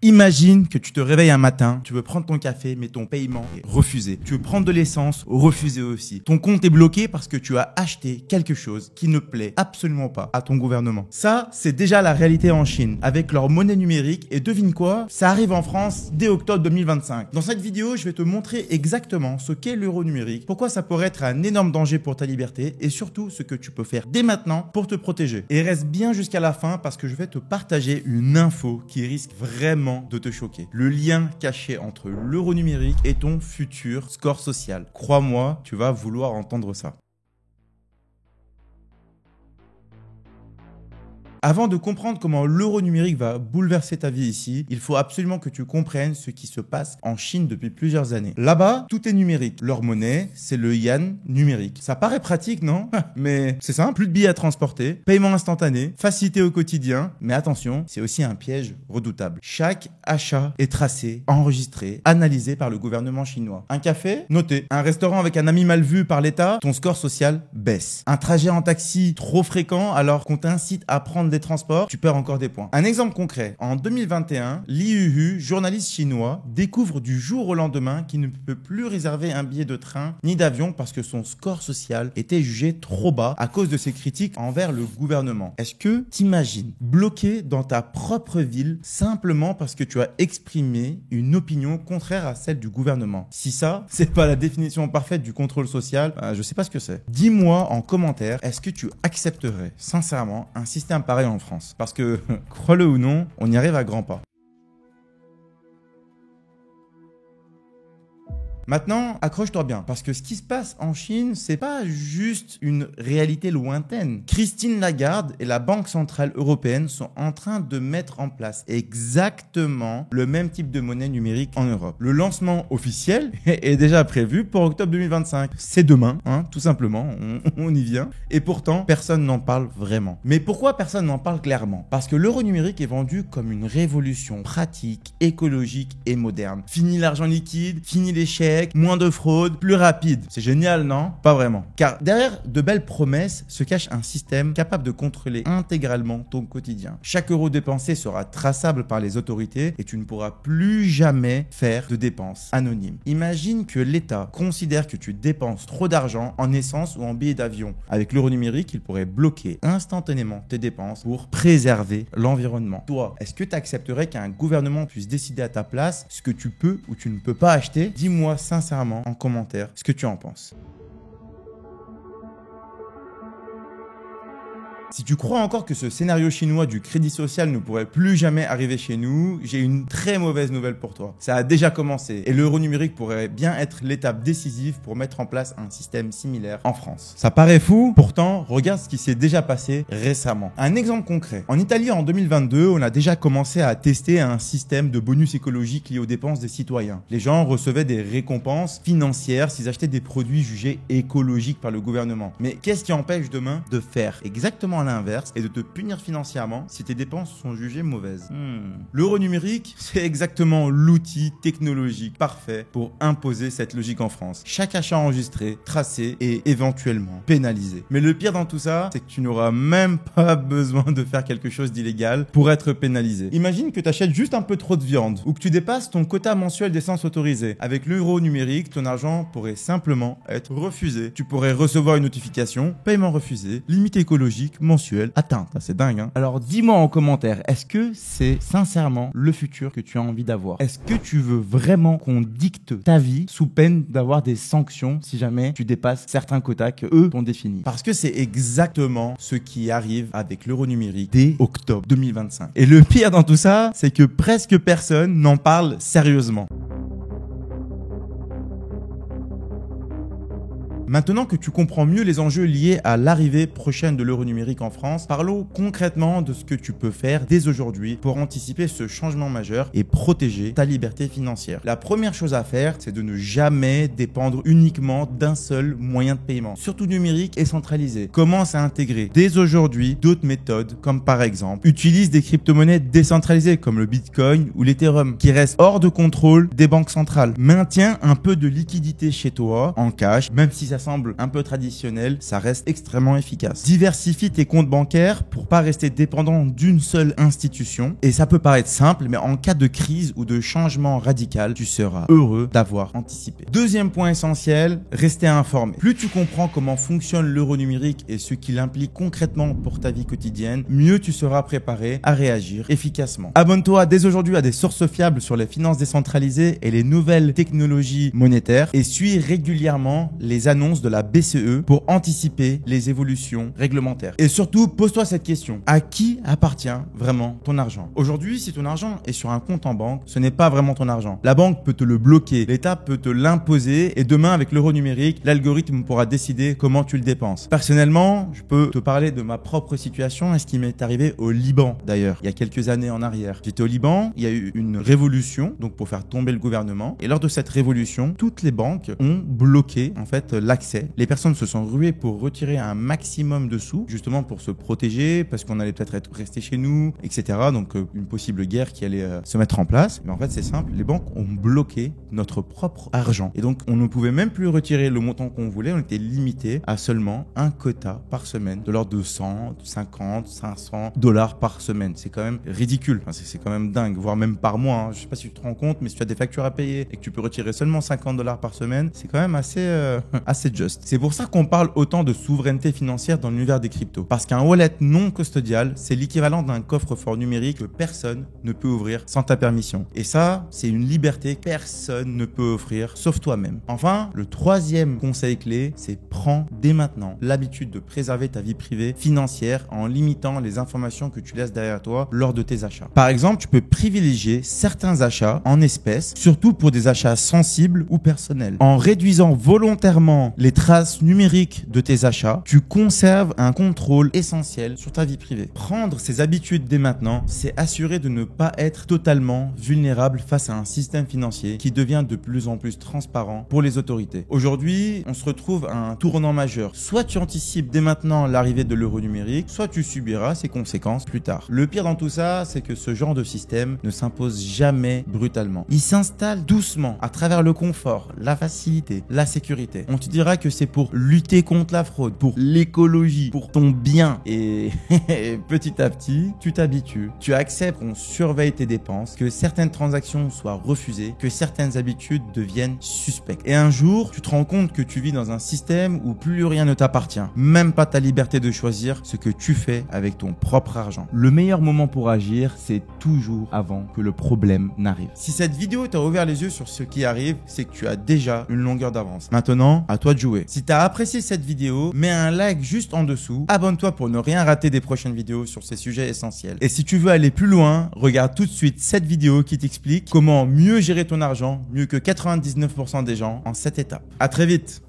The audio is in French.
Imagine que tu te réveilles un matin, tu veux prendre ton café, mais ton paiement est refusé. Tu veux prendre de l'essence, refusé aussi. Ton compte est bloqué parce que tu as acheté quelque chose qui ne plaît absolument pas à ton gouvernement. Ça, c'est déjà la réalité en Chine, avec leur monnaie numérique. Et devine quoi? Ça arrive en France dès octobre 2025. Dans cette vidéo, je vais te montrer exactement ce qu'est l'euro numérique, pourquoi ça pourrait être un énorme danger pour ta liberté et surtout ce que tu peux faire dès maintenant pour te protéger. Et reste bien jusqu'à la fin parce que je vais te partager une info qui risque vraiment de te choquer. Le lien caché entre l'euro numérique et ton futur score social. Crois-moi, tu vas vouloir entendre ça. Avant de comprendre comment l'euro numérique va bouleverser ta vie ici, il faut absolument que tu comprennes ce qui se passe en Chine depuis plusieurs années. Là-bas, tout est numérique. Leur monnaie, c'est le yuan numérique. Ça paraît pratique, non? Mais c'est simple, plus de billets à transporter, paiement instantané, facilité au quotidien. Mais attention, c'est aussi un piège redoutable. Chaque achat est tracé, enregistré, analysé par le gouvernement chinois. Un café? Noté. Un restaurant avec un ami mal vu par l'État? Ton score social baisse. Un trajet en taxi trop fréquent alors qu'on t'incite à prendre des transports, tu perds encore des points. Un exemple concret, en 2021, Li Yuhu, journaliste chinois, découvre du jour au lendemain qu'il ne peut plus réserver un billet de train ni d'avion parce que son score social était jugé trop bas à cause de ses critiques envers le gouvernement. Est-ce que t'imagines bloqué dans ta propre ville simplement parce que tu as exprimé une opinion contraire à celle du gouvernement? Si ça, c'est pas la définition parfaite du contrôle social, je sais pas ce que c'est. Dis-moi en commentaire, est-ce que tu accepterais sincèrement un système pareil en France? Parce que, crois-le ou non, on y arrive à grands pas. Maintenant, accroche-toi bien, parce que ce qui se passe en Chine, c'est pas juste une réalité lointaine. Christine Lagarde et la Banque Centrale Européenne sont en train de mettre en place exactement le même type de monnaie numérique en Europe. Le lancement officiel est déjà prévu pour octobre 2025. C'est demain, tout simplement, on y vient. Et pourtant, personne n'en parle vraiment. Mais pourquoi personne n'en parle clairement? Parce que l'euro numérique est vendu comme une révolution pratique, écologique et moderne. Fini l'argent liquide, fini les chèques, moins de fraude, plus rapide. C'est génial, non? Pas vraiment. Car derrière de belles promesses se cache un système capable de contrôler intégralement ton quotidien. Chaque euro dépensé sera traçable par les autorités et tu ne pourras plus jamais faire de dépenses anonymes. Imagine que l'État considère que tu dépenses trop d'argent en essence ou en billets d'avion. Avec l'euro numérique, il pourrait bloquer instantanément tes dépenses pour préserver l'environnement. Toi, est-ce que tu accepterais qu'un gouvernement puisse décider à ta place ce que tu peux ou tu ne peux pas acheter? Dis-moi sincèrement en commentaire ce que tu en penses. Si tu crois encore que ce scénario chinois du crédit social ne pourrait plus jamais arriver chez nous, j'ai une très mauvaise nouvelle pour toi. Ça a déjà commencé et l'euro numérique pourrait bien être l'étape décisive pour mettre en place un système similaire en France. Ça paraît fou, pourtant regarde ce qui s'est déjà passé récemment. Un exemple concret. En Italie en 2022, on a déjà commencé à tester un système de bonus écologique lié aux dépenses des citoyens. Les gens recevaient des récompenses financières s'ils achetaient des produits jugés écologiques par le gouvernement. Mais qu'est-ce qui empêche demain de faire exactement à l'inverse et de te punir financièrement si tes dépenses sont jugées mauvaises? L'euro numérique, c'est exactement l'outil technologique parfait pour imposer cette logique en France. Chaque achat enregistré, tracé et éventuellement pénalisé. Mais le pire dans tout ça, c'est que tu n'auras même pas besoin de faire quelque chose d'illégal pour être pénalisé. Imagine que tu achètes juste un peu trop de viande ou que tu dépasses ton quota mensuel d'essence autorisé. Avec l'euro numérique, ton argent pourrait simplement être refusé. Tu pourrais recevoir une notification, paiement refusé, limite écologique, mensuel atteinte. C'est dingue, hein? Alors dis-moi en commentaire, est-ce que c'est sincèrement le futur que tu as envie d'avoir? Est-ce que tu veux vraiment qu'on dicte ta vie sous peine d'avoir des sanctions si jamais tu dépasses certains quotas que eux t'ont définis? Parce que c'est exactement ce qui arrive avec l'euro numérique dès octobre 2025. Et le pire dans tout ça, c'est que presque personne n'en parle sérieusement. Maintenant que tu comprends mieux les enjeux liés à l'arrivée prochaine de l'euro numérique en France, parlons concrètement de ce que tu peux faire dès aujourd'hui pour anticiper ce changement majeur et protéger ta liberté financière. La première chose à faire, c'est de ne jamais dépendre uniquement d'un seul moyen de paiement, surtout numérique et centralisé. Commence à intégrer dès aujourd'hui d'autres méthodes, comme par exemple, utilise des crypto-monnaies décentralisées comme le Bitcoin ou l'Ethereum, qui restent hors de contrôle des banques centrales. Maintiens un peu de liquidité chez toi, en cash, même si ça ça semble un peu traditionnel, ça reste extrêmement efficace. Diversifie tes comptes bancaires pour pas rester dépendant d'une seule institution. Et ça peut paraître simple, mais en cas de crise ou de changement radical, tu seras heureux d'avoir anticipé. Deuxième point essentiel, rester informé. Plus tu comprends comment fonctionne l'euro numérique et ce qu'il implique concrètement pour ta vie quotidienne, mieux tu seras préparé à réagir efficacement. Abonne-toi dès aujourd'hui à des sources fiables sur les finances décentralisées et les nouvelles technologies monétaires et suis régulièrement les annonces de la BCE pour anticiper les évolutions réglementaires. Et surtout, pose-toi cette question. À qui appartient vraiment ton argent? Aujourd'hui, si ton argent est sur un compte en banque, ce n'est pas vraiment ton argent. La banque peut te le bloquer, l'État peut te l'imposer et demain, avec l'euro numérique, l'algorithme pourra décider comment tu le dépenses. Personnellement, je peux te parler de ma propre situation et ce qui m'est arrivé au Liban d'ailleurs, il y a quelques années en arrière. J'étais au Liban, il y a eu une révolution, donc pour faire tomber le gouvernement. Et lors de cette révolution, toutes les banques ont bloqué en fait l'accès. Les personnes se sont ruées pour retirer un maximum de sous, justement pour se protéger, parce qu'on allait peut-être être resté chez nous, etc. Donc une possible guerre qui allait se mettre en place. Mais en fait, c'est simple, les banques ont bloqué notre propre argent. Et donc, on ne pouvait même plus retirer le montant qu'on voulait, on était limité à seulement un quota par semaine, de l'ordre de 100, 50, 500 $ par semaine. C'est quand même ridicule, enfin, c'est quand même dingue, voire même par mois. Hein. Je sais pas si tu te rends compte, mais si tu as des factures à payer et que tu peux retirer seulement 50 $ par semaine, c'est quand même assez juste. C'est pour ça qu'on parle autant de souveraineté financière dans l'univers des cryptos. Parce qu'un wallet non custodial, c'est l'équivalent d'un coffre-fort numérique que personne ne peut ouvrir sans ta permission. Et ça, c'est une liberté que personne ne peut offrir, sauf toi-même. Enfin, le troisième conseil clé, c'est prends dès maintenant l'habitude de préserver ta vie privée financière en limitant les informations que tu laisses derrière toi lors de tes achats. Par exemple, tu peux privilégier certains achats en espèces, surtout pour des achats sensibles ou personnels. En réduisant volontairement les traces numériques de tes achats, tu conserves un contrôle essentiel sur ta vie privée. Prendre ces habitudes dès maintenant, c'est assurer de ne pas être totalement vulnérable face à un système financier qui devient de plus en plus transparent pour les autorités. Aujourd'hui, on se retrouve à un tournant majeur. Soit tu anticipes dès maintenant l'arrivée de l'euro numérique, soit tu subiras ses conséquences plus tard. Le pire dans tout ça, c'est que ce genre de système ne s'impose jamais brutalement. Il s'installe doucement à travers le confort, la facilité, la sécurité. On te dira que c'est pour lutter contre la fraude, pour l'écologie, pour ton bien. Et petit à petit, tu t'habitues. Tu acceptes qu'on surveille tes dépenses, que certaines transactions soient refusées, que certaines habitudes deviennent suspectes. Et un jour, tu te rends compte que tu vis dans un système où plus rien ne t'appartient. Même pas ta liberté de choisir ce que tu fais avec ton propre argent. Le meilleur moment pour agir, c'est toujours avant que le problème n'arrive. Si cette vidéo t'a ouvert les yeux sur ce qui arrive, c'est que tu as déjà une longueur d'avance. Maintenant, à toi de jouer. Si tu as apprécié cette vidéo, mets un like juste en dessous. Abonne-toi pour ne rien rater des prochaines vidéos sur ces sujets essentiels. Et si tu veux aller plus loin, regarde tout de suite cette vidéo qui t'explique comment mieux gérer ton argent, mieux que 99% des gens, en 7 étapes. À très vite.